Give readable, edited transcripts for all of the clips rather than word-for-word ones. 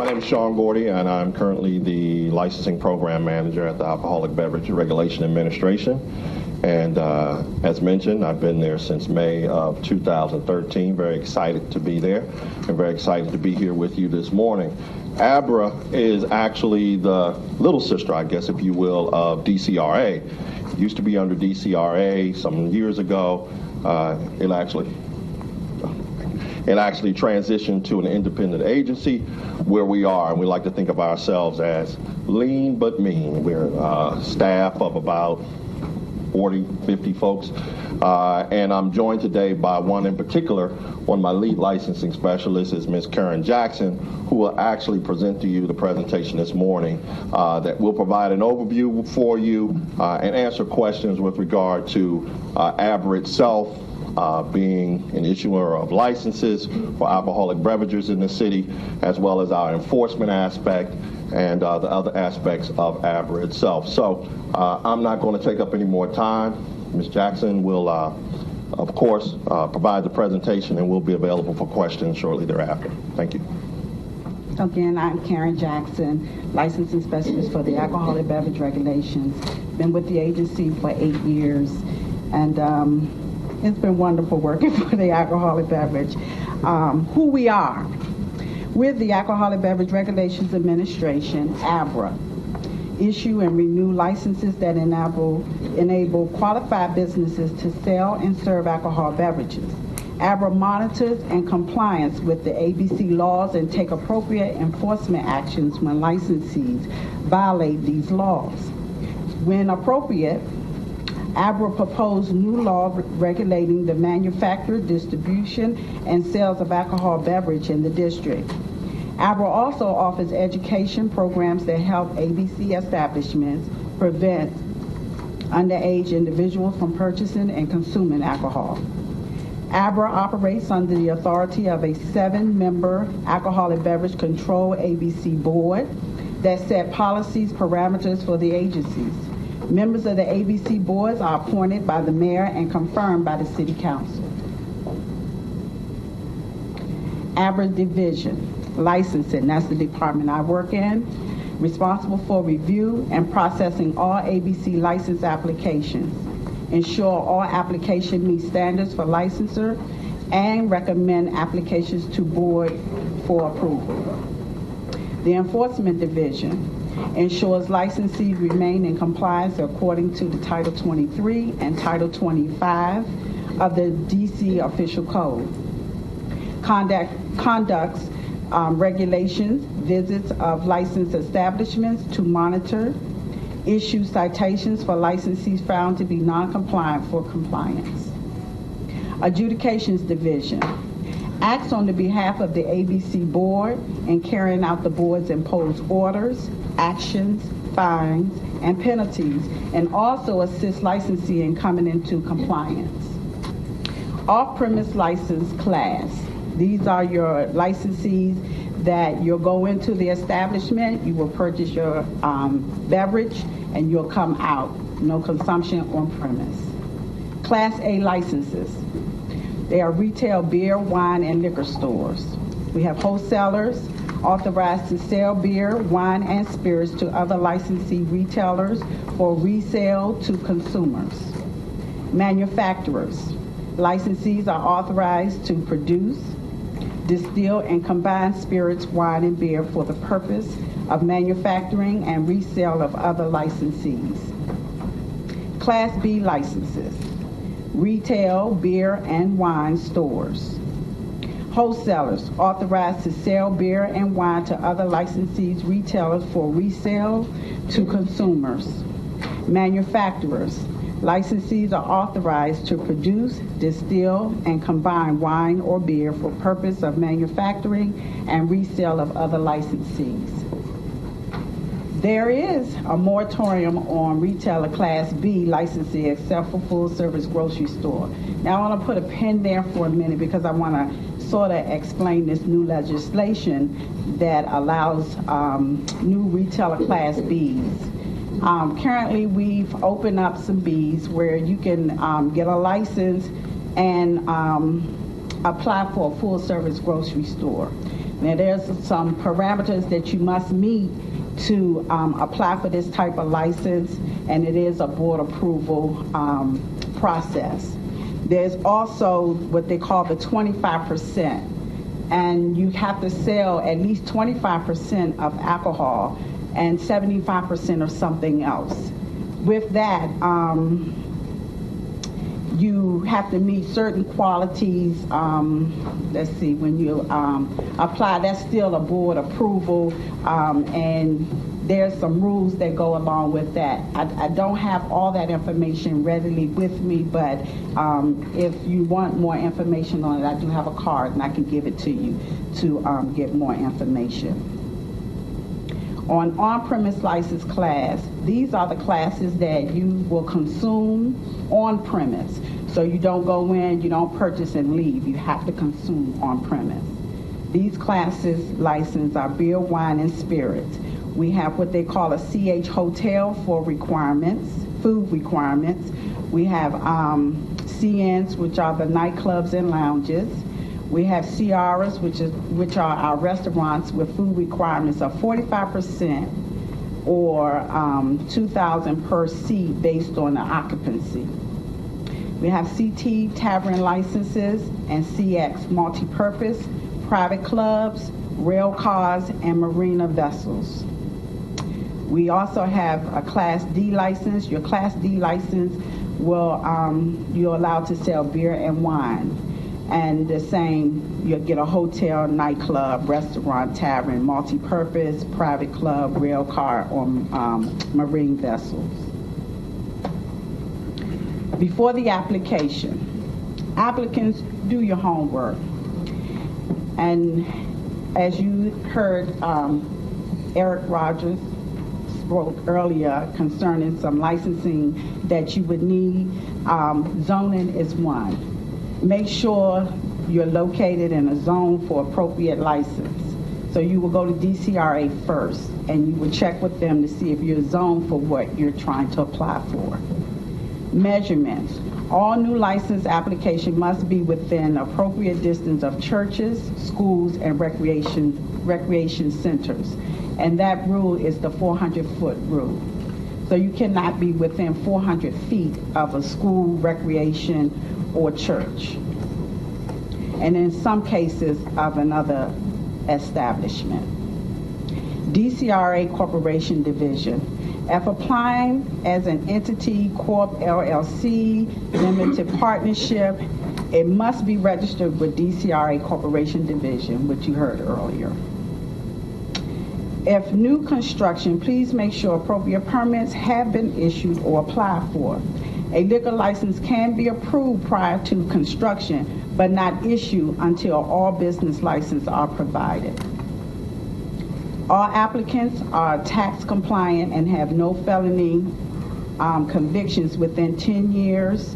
My name is Sean Gordy, and I'm currently the licensing program manager at the Alcoholic Beverage Regulation Administration. And as mentioned, I've been there since May of 2013. Very excited to be there and very excited to be here with you this morning. ABRA is actually the little sister, I guess, if you will, of DCRA. It used to be under DCRA some years ago. It actually transitioned to an independent agency where we are, and we like to think of ourselves as lean but mean. We're a staff of about 40, 50 folks, and I'm joined today by one in particular. One of my lead licensing specialists is Ms. Karen Jackson, who will actually present to you the presentation this morning that will provide an overview for you and answer questions with regard to ABRA itself, being an issuer of licenses for alcoholic beverages in the city, as well as our enforcement aspect and the other aspects of ABRA itself. So I'm not going to take up any more time. Ms. Jackson will, of course, provide the presentation and will be available for questions shortly thereafter. Thank you. Again, I'm Karen Jackson, licensing specialist for the Alcoholic Beverage Regulations. Been with the agency for 8 years, and it's been wonderful working for the Alcoholic Beverage. Who we are. We're the Alcoholic Beverage Regulations Administration, ABRA. Issue and renew licenses that enable qualified businesses to sell and serve alcohol beverages. ABRA monitors and compliance with the ABC laws and take appropriate enforcement actions when licensees violate these laws. When appropriate, ABRA proposed new law regulating the manufacture, distribution, and sales of alcohol beverage in the district. ABRA also offers education programs that help ABC establishments prevent underage individuals from purchasing and consuming alcohol. ABRA operates under the authority of a 7-member Alcoholic Beverage Control ABC board that set policies, parameters for the agencies. Members of the ABC boards are appointed by the mayor and confirmed by the city council. ABRA Division, licensing, that's the department I work in, responsible for review and processing all ABC license applications, ensure all applications meet standards for licensure, and recommend applications to board for approval. The Enforcement Division ensures licensees remain in compliance according to the Title 23 and Title 25 of the DC Official Code. Conducts regulations, visits of licensed establishments to monitor, issue citations for licensees found to be non-compliant for compliance. Adjudications Division acts on the behalf of the ABC board in carrying out the board's imposed orders, actions, fines, and penalties, and also assists licensee in coming into compliance. Off-premise license class. These are your licensees that you'll go into the establishment, you will purchase your beverage, and you'll come out. No consumption on premise. Class A licenses. They are retail beer, wine, and liquor stores. We have wholesalers authorized to sell beer, wine, and spirits to other licensee retailers for resale to consumers. Manufacturers. Licensees are authorized to produce, distill, and combine spirits, wine, and beer for the purpose of manufacturing and resale of other licensees. Class B licenses. Retail, beer, and wine stores. Wholesalers authorized to sell beer and wine to other licensees, retailers for resale to consumers. Manufacturers. Licensees are authorized to produce, distill, and combine wine or beer for purpose of manufacturing and resale of other licensees. There is a moratorium on retailer Class B licensing except for full-service grocery store. Now I want to put a pin there for a minute because I want to sort of explain this new legislation that allows new retailer Class Bs. Currently, we've opened up some Bs where you can get a license and apply for a full-service grocery store. Now, there's some parameters that you must meet to apply for this type of license, and it is a board approval process. There's also what they call the 25%, and you have to sell at least 25% of alcohol and 75% of something else. With that, you have to meet certain qualities. Let's see, when you apply, that's still a board approval, and there's some rules that go along with that. I don't have all that information readily with me, but if you want more information on it, I do have a card, and I can give it to you to get more information. On-premise license class, these are the classes that you will consume on-premise. So you don't go in, you don't purchase and leave. You have to consume on-premise. These classes license are beer, wine, and spirits. We have what they call a CH hotel for requirements, food requirements. We have CNs, which are the nightclubs and lounges. We have CRs, which are our restaurants with food requirements of 45% or $2,000 per seat based on the occupancy. We have CT tavern licenses and CX multi-purpose, private clubs, rail cars, and marina vessels. We also have a Class D license. Your Class D license will, you're allowed to sell beer and wine. And the same, you'll get a hotel, nightclub, restaurant, tavern, multi-purpose, private club, rail car, or marine vessels. Before the application, applicants, do your homework. And as you heard, Eric Rogers spoke earlier concerning some licensing that you would need. Zoning is one. Make sure you're located in a zone for appropriate license. So you will go to DCRA first, and you will check with them to see if you're zoned for what you're trying to apply for. Measurements. All new license application must be within appropriate distance of churches, schools, and recreation centers. And that rule is the 400-foot rule. So you cannot be within 400 feet of a school, recreation, or church, and in some cases of another establishment. DCRA Corporation Division. If applying as an entity, Corp, LLC, limited partnership, it must be registered with DCRA Corporation Division, which you heard earlier. If new construction, please make sure appropriate permits have been issued or applied for. A liquor license can be approved prior to construction, but not issued until all business licenses are provided. All applicants are tax compliant and have no felony convictions within 10 years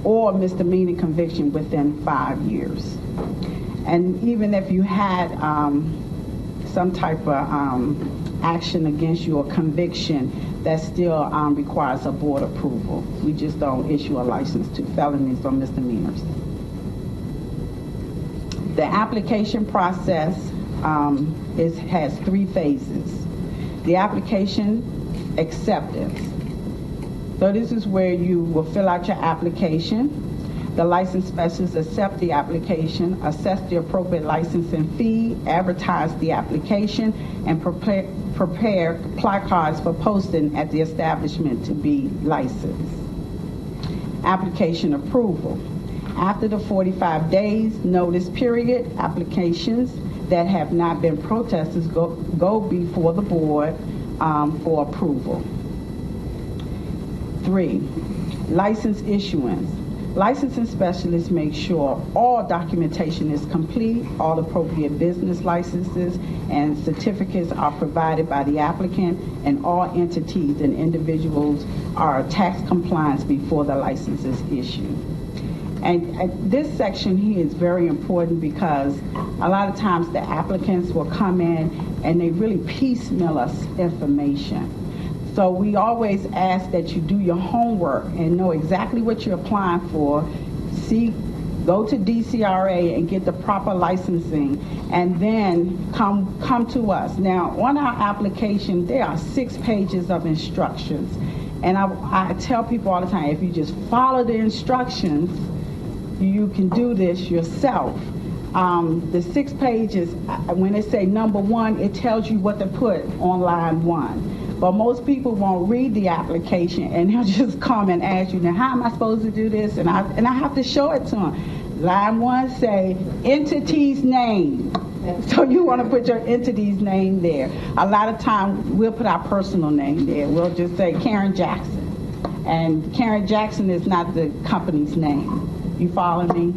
or misdemeanor conviction within 5 years. And even if you had some type of action against you or conviction, that still requires a board approval. We just don't issue a license to felonies or misdemeanors. The application process has 3 phases. The application acceptance. So this is where you will fill out your application. The license specialist accept the application, assess the appropriate licensing fee, advertise the application, and prepare placards for posting at the establishment to be licensed. Application approval. After the 45 days notice period, applications that have not been protested go before the board for approval. 3, license issuance. Licensing specialists make sure all documentation is complete, all appropriate business licenses and certificates are provided by the applicant, and all entities and individuals are tax compliant before the license is issued. And this section here is very important because a lot of times the applicants will come in and they really piecemeal us information. So we always ask that you do your homework and know exactly what you're applying for. See go to DCRA and get the proper licensing, and then come to us. Now, on our application, there are 6 pages of instructions. And I tell people all the time, if you just follow the instructions, you can do this yourself. The 6 pages, when it say number 1, it tells you what to put on line 1. But most people won't read the application, and they'll just come and ask you, now how am I supposed to do this? And I have to show it to them. Line 1 say entity's name. So you want to put your entity's name there. A lot of time we'll put our personal name there. We'll just say Karen Jackson. And Karen Jackson is not the company's name. You follow me?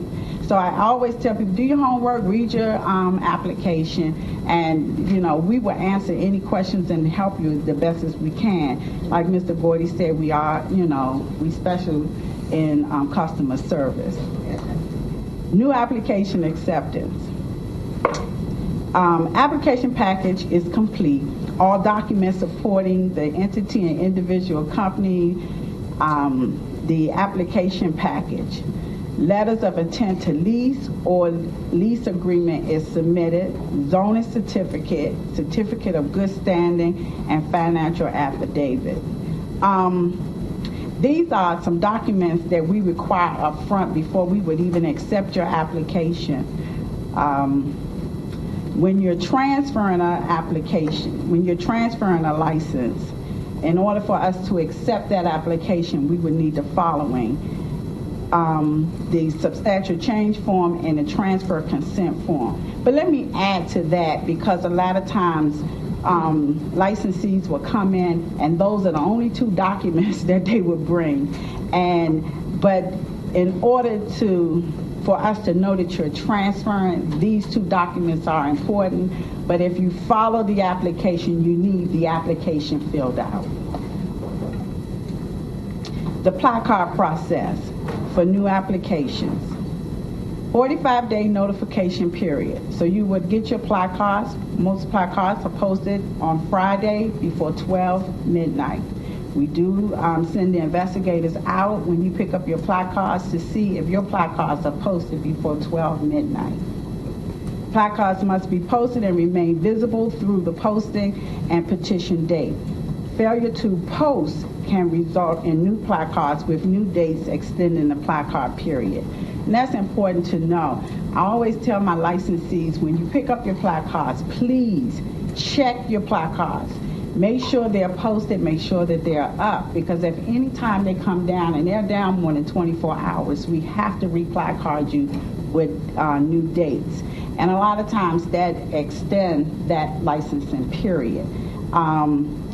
So I always tell people, do your homework, read your application, and we will answer any questions and help you the best as we can. Like Mr. Gordy said, we are, we special in customer service. New application acceptance. Application package is complete. All documents supporting the entity and individual company, the application package. Letters of intent to lease or lease agreement is submitted. Zoning certificate, certificate of good standing, and financial affidavit. These are some documents that we require up front before we would even accept your application. When you're transferring an application, when you're transferring a license, in order for us to accept that application, we would need the following: the substantial change form and the transfer consent form. But let me add to that, because a lot of times licensees will come in and those are the only 2 documents that they would bring. But in order for us to know that you're transferring, these 2 documents are important. But if you follow the application, you need the application filled out. The Placard Process for new applications. 45-day notification period. So you would get your placards. Most placards are posted on Friday before 12 midnight. We do send the investigators out when you pick up your placards to see if your placards are posted before 12 midnight. Placards must be posted and remain visible through the posting and petition date. Failure to post can result in new placards with new dates extending the placard period. And that's important to know. I always tell my licensees, when you pick up your placards, please check your placards. Make sure they're posted, make sure that they're up, because if any time they come down and they're down more than 24 hours, we have to re-placard you with new dates. And a lot of times that extends that licensing period.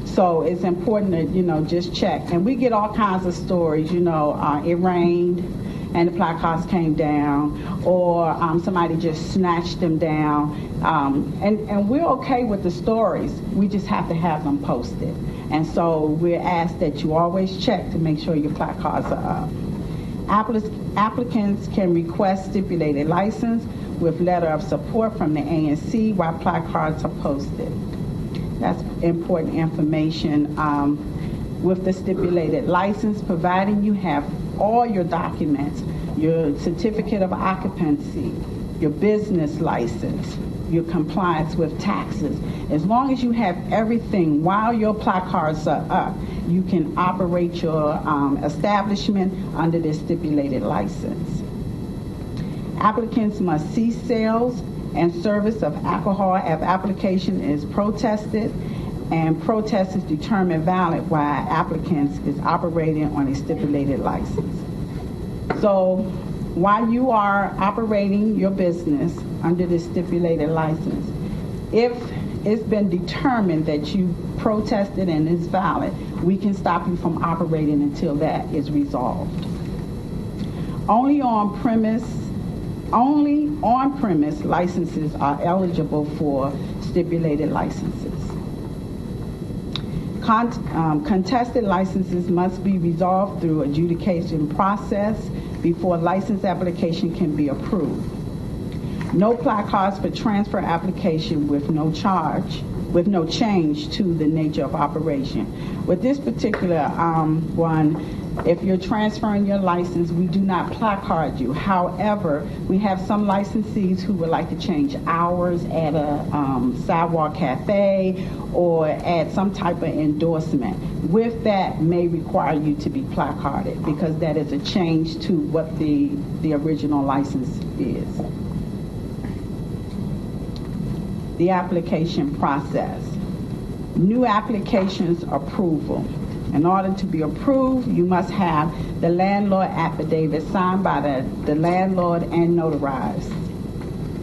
So it's important to, just check. And we get all kinds of stories, it rained and the placards came down, or somebody just snatched them down. And we're okay with the stories. We just have to have them posted. And so we're asked that you always check to make sure your placards are up. Applicants can request stipulated license with letter of support from the ANC while placards are posted. That's important information. With the stipulated license, providing you have all your documents, your certificate of occupancy, your business license, your compliance with taxes. As long as you have everything while your placards are up, you can operate your establishment under the stipulated license. Applicants must cease sales and service of alcohol if application is protested, and protest is determined valid while applicants is operating on a stipulated license. So while you are operating your business under the stipulated license, if it's been determined that you protested and is valid, we can stop you from operating until that is resolved. Only on-premise licenses are eligible for stipulated licenses. Contested licenses must be resolved through adjudication process before license application can be approved. No placards for transfer application with no change to the nature of operation. With this particular one, If you're transferring your license, we do not placard you. However, we have some licensees who would like to change hours at a sidewalk cafe or add some type of endorsement. With that, may require you to be placarded because that is a change to what the original license is. The application process. New applications approval. In order to be approved, you must have the landlord affidavit signed by the landlord and notarized.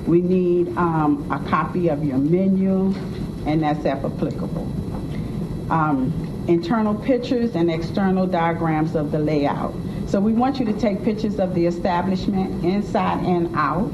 We need a copy of your menu, and that's if applicable. Internal pictures and external diagrams of the layout. So we want you to take pictures of the establishment inside and out.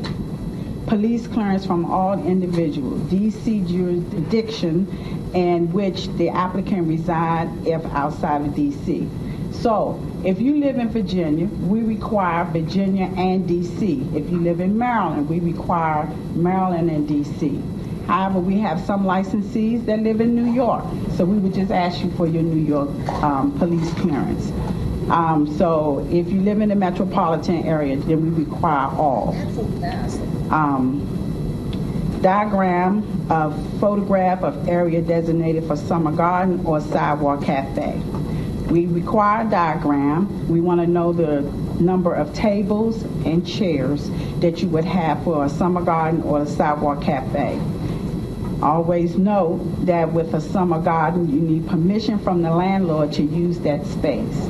Police clearance from all individuals, DC jurisdiction in which the applicant reside if outside of DC. So if you live in Virginia, we require Virginia and DC. If you live in Maryland, we require Maryland and DC. However, we have some licensees that live in New York, so we would just ask you for your New York police clearance. So if you live in the metropolitan area, then we require all. Diagram of photograph of area designated for summer garden or sidewalk cafe. We require a diagram. We want to know the number of tables and chairs that you would have for a summer garden or a sidewalk cafe. Always note that with a summer garden, you need permission from the landlord to use that space.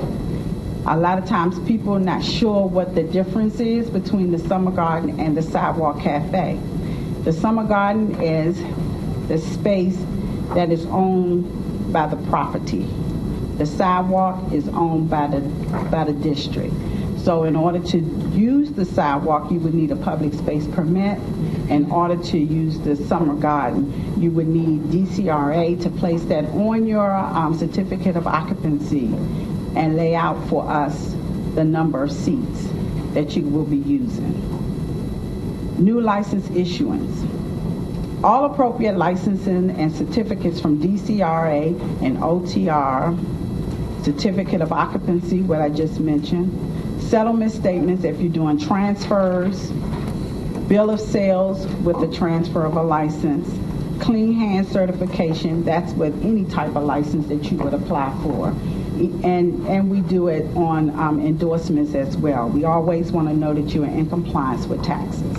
A lot of times people are not sure what the difference is between the summer garden and the sidewalk cafe. The summer garden is the space that is owned by the property. The sidewalk is owned by the district. So in order to use the sidewalk, you would need a public space permit. In order to use the summer garden, you would need DCRA to place that on your certificate of occupancy and lay out for us the number of seats that you will be using. New license issuance. All appropriate licensing and certificates from DCRA and OTR, certificate of occupancy, what I just mentioned, settlement statements if you're doing transfers, bill of sales with the transfer of a license, clean hand certification, that's with any type of license that you would apply for. And we do it on endorsements as well. We always want to know that you are in compliance with taxes.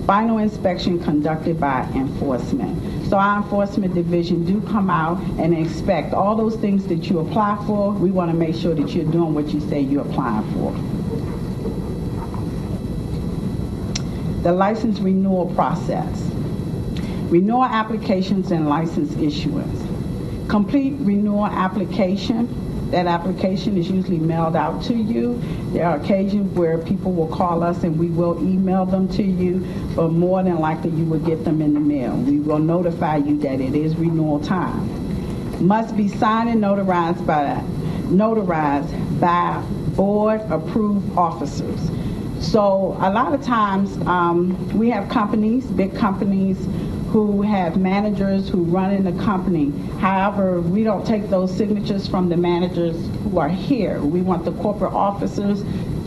Final inspection conducted by enforcement. So our enforcement division do come out and inspect all those things that you apply for. We want to make sure that you're doing what you say you're applying for. The license renewal process. Renewal applications and license issuance. Complete renewal application. That application is usually mailed out to you. There are occasions where people will call us and we will email them to you, but more than likely you will get them in the mail. We will notify you that it is renewal time. Must be signed and notarized by board-approved officers. So a lot of times we have companies, big companies, who have managers who run in the company. However, we don't take those signatures from the managers who are here. We want the corporate officers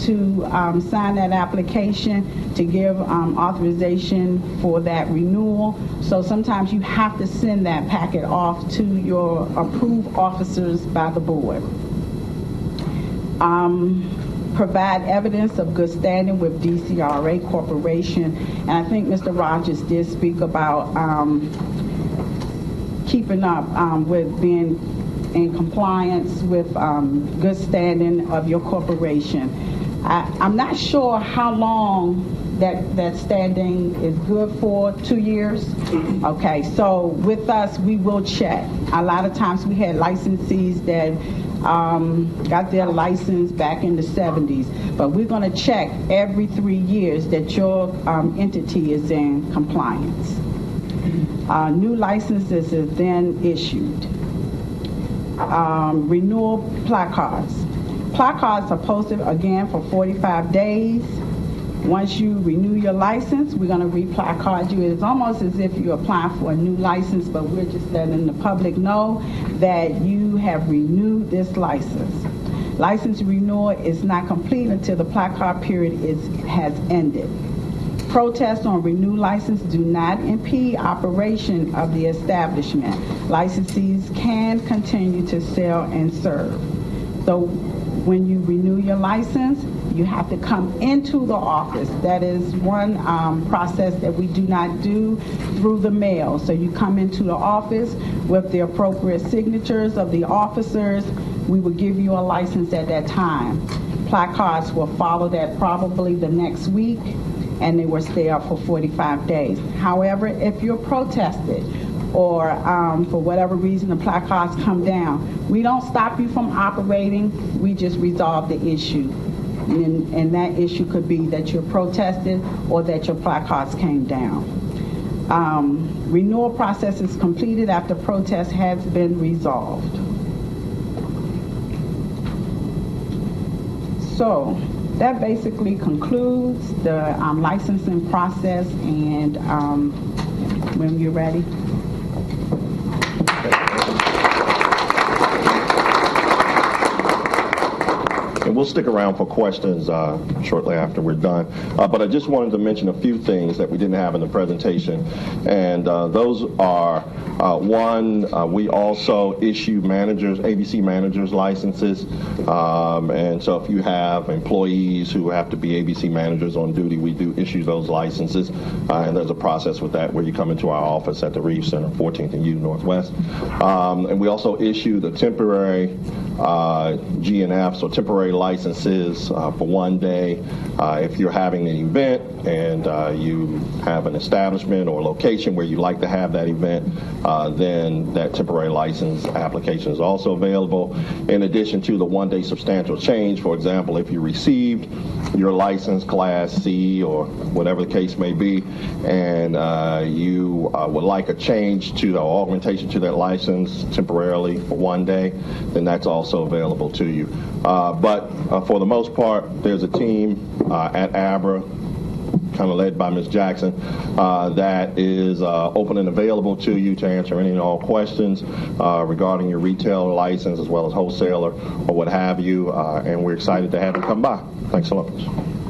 to sign that application to give authorization for that renewal. So sometimes you have to send that packet off to your approved officers by the board. Provide evidence of good standing with DCRA Corporation. And I think Mr. Rogers did speak about keeping up with being in compliance with good standing of your corporation. I'm not sure how long that standing is good for. 2 years? Okay, so with us, we will check. A lot of times we had licensees that got their license back in the 70s, but we're going to check every 3 years that your entity is in compliance. New licenses is then issued. Renewal placards. Placards are posted again for 45 days. Once you renew your license, we're going to re-placard you. It's almost as if you're applying for a new license, but we're just letting the public know that you have renewed this license. License renewal is not complete until the placard period has ended. Protests on renewed license do not impede operation of the establishment. Licensees can continue to sell and serve. So when you renew your license, you have to come into the office. That is one process that we do not do through the mail. So you come into the office with the appropriate signatures of the officers. We will give you a license at that time. Placards will follow that probably the next week, and they will stay up for 45 days. However, if you're protested or for whatever reason the placards come down, we don't stop you from operating, we just resolve the issue. And that issue could be that you're protested or that your placards came down. Renewal process is completed after protest has been resolved. So that basically concludes the licensing process, and when you're ready. And we'll stick around for questions shortly after we're done. But I just wanted to mention a few things that we didn't have in the presentation. And those are, one, we also issue managers, ABC managers licenses. And so if you have employees who have to be ABC managers on duty, we do issue those licenses. And there's a process with that where you come into our office at the Reeves Center, 14th and U Northwest. And we also issue the temporary G&Fs, or temporary licenses for one day. If you're having an event and you have an establishment or location where you'd like to have that event, then that temporary license application is also available. In addition to the one-day substantial change, for example, if you received your license Class C or whatever the case may be, and you would like a change to the augmentation to that license temporarily for one day, then that's also available to you. But for the most part, there's a team at ABRA, kind of led by Ms. Jackson, that is open and available to you to answer any and all questions regarding your retail license as well as wholesaler or what have you, and we're excited to have you come by. Thanks so much.